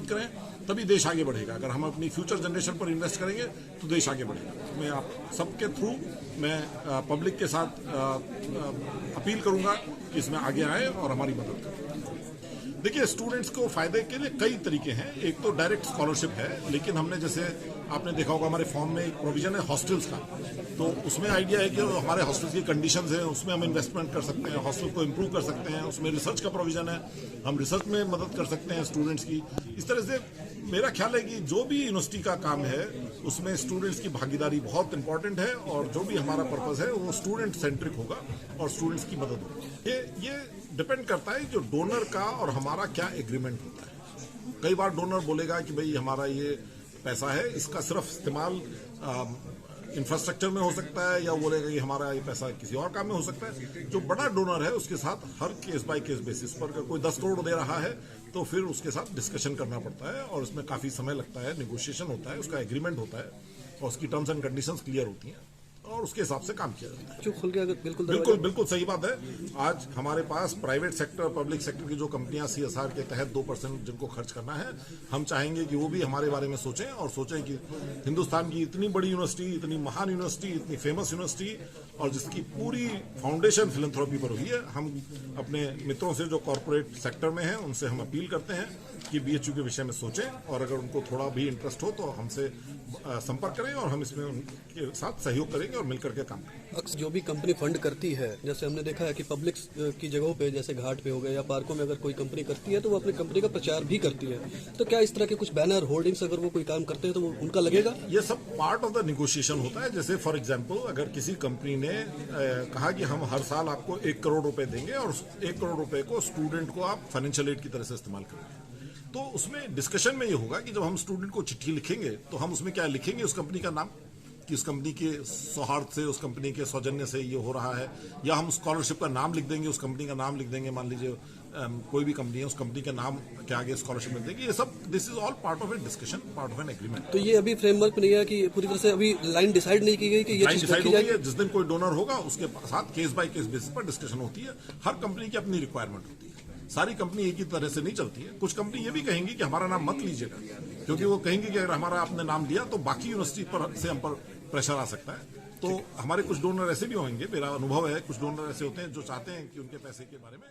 मदद करें, तभी देश आगे बढ़ेगा। अगर हम अपनी फ्यूचर जनरेशन पर इन्वेस्ट करेंगे तो देश आगे बढ़ेगा। मैं आप सबके थ्रू मैं पब्लिक के साथ अपील करूंगा कि इसमें आगे आए और हमारी मदद करें। देखिए, स्टूडेंट्स को फायदे के लिए कई तरीके हैं। एक तो डायरेक्ट स्कॉलरशिप है, लेकिन हमने जैसे आपने देखा होगा हमारे फॉर्म में एक प्रोविजन है हॉस्टल्स का, तो उसमें आइडिया है कि हमारे हॉस्टल्स की कंडीशंस हैं, उसमें हम इन्वेस्टमेंट कर सकते हैं, हॉस्टल को इम्प्रूव कर सकते हैं। उसमें रिसर्च का प्रोविजन है, हम रिसर्च में मदद कर सकते हैं स्टूडेंट्स की। इस तरह से मेरा ख्याल है कि जो भी यूनिवर्सिटी का काम है उसमें स्टूडेंट्स की भागीदारी बहुत इंपॉर्टेंट है, और जो भी हमारा पर्पस है वो स्टूडेंट सेंट्रिक होगा और स्टूडेंट्स की मदद होगी। ये डिपेंड करता है जो डोनर का और हमारा क्या एग्रीमेंट होता है। कई बार डोनर बोलेगा कि भाई हमारा ये पैसा है, इसका सिर्फ इस्तेमाल इंफ्रास्ट्रक्चर में हो सकता है, या बोलेगा कि हमारा ये पैसा किसी और काम में हो सकता है। जो बड़ा डोनर है उसके साथ हर केस बाय केस बेसिस पर, अगर कोई 10 करोड़ दे रहा है तो फिर उसके साथ डिस्कशन करना पड़ता है, और उसमें काफी समय लगता है, नेगोशिएशन होता है, उसका एग्रीमेंट होता है, और उसकी टर्म्स एंड कंडीशंस क्लियर होती हैं, और उसके हिसाब से काम किया जाता है। जो खुल गया, बिल्कुल सही बात है। आज हमारे पास प्राइवेट सेक्टर, पब्लिक सेक्टर की जो कंपनियां CSR के तहत 2% जिनको खर्च करना है, हम चाहेंगे कि वो भी हमारे बारे में सोचें, और सोचें कि हिंदुस्तान की इतनी बड़ी यूनिवर्सिटी, इतनी महान यूनिवर्सिटी, इतनी फेमस यूनिवर्सिटी, और जिसकी पूरी फाउंडेशन फिलैंथ्रोपी पर हुई है, हम अपने मित्रों से जो कॉर्पोरेट सेक्टर में हैं उनसे हम अपील करते हैं कि BHU के विषय में सोचें, और अगर उनको थोड़ा भी इंटरेस्ट हो तो हमसे संपर्क करें, और हम इसमें उनके साथ सहयोग करेंगे और मिलकर के काम करें। जो भी कंपनी फंड करती है, जैसे हमने देखा है कि पब्लिक की जगहों पे, जैसे घाट पे हो गए या पार्कों में, अगर कोई कंपनी करती है तो वो अपनी कंपनी का प्रचार भी करती है, तो क्या इस तरह के कुछ बैनर, होर्डिंग्स अगर वो कोई काम करते हैं तो वो उनका लगेगा? ये सब पार्ट ऑफ द निगोशिएशन होता है। जैसे फॉर एग्जांपल, अगर किसी कंपनी ने कहा कि हम हर साल आपको 1 करोड़ रुपए देंगे, और 1 करोड़ रुपए को स्टूडेंट को आप फाइनेंशियल एड की तरह से इस्तेमाल करेंगे, तो उसमें डिस्कशन में ये होगा कि जब हम स्टूडेंट को चिट्ठी लिखेंगे तो हम उसमें क्या लिखेंगे, उस कंपनी का नाम, कि उस कंपनी के सौहार्द से, उस कंपनी के सौजन्य से ये हो रहा है, या हम स्कॉलरशिप का नाम लिख देंगे, उस कंपनी का नाम लिख देंगे। मान लीजिए कोई भी कंपनी है, उस कंपनी के नाम के आगे स्कॉलरशिप मिल देगी। ये सब, this is all part of A discussion, part of an agreement. तो ये अभी फ्रेमवर्क नहीं है कि पूरी तरह से अभी लाइन डिसाइड नहीं की गई कि ये लाइन डिसाइड हो गई है। जिस दिन कोई डोनर होगा उसके साथ केस बाय केस बेसिस पर डिस्कशन होती है। हर कंपनी की अपनी रिक्वायरमेंट होती है, सारी कंपनी एक ही तरह से नहीं चलती है। कुछ कंपनी ये भी कहेंगी कि हमारा नाम मत लीजिएगा, क्योंकि वो कहेंगे कि अगर हमारा आपने नाम लिया तो बाकी यूनिवर्सिटी पर से हम पर प्रेशर आ सकता है। तो हमारे कुछ डोनर ऐसे भी होंगे, मेरा अनुभव है, कुछ डोनर ऐसे होते हैं जो चाहते हैं कि उनके पैसे के बारे में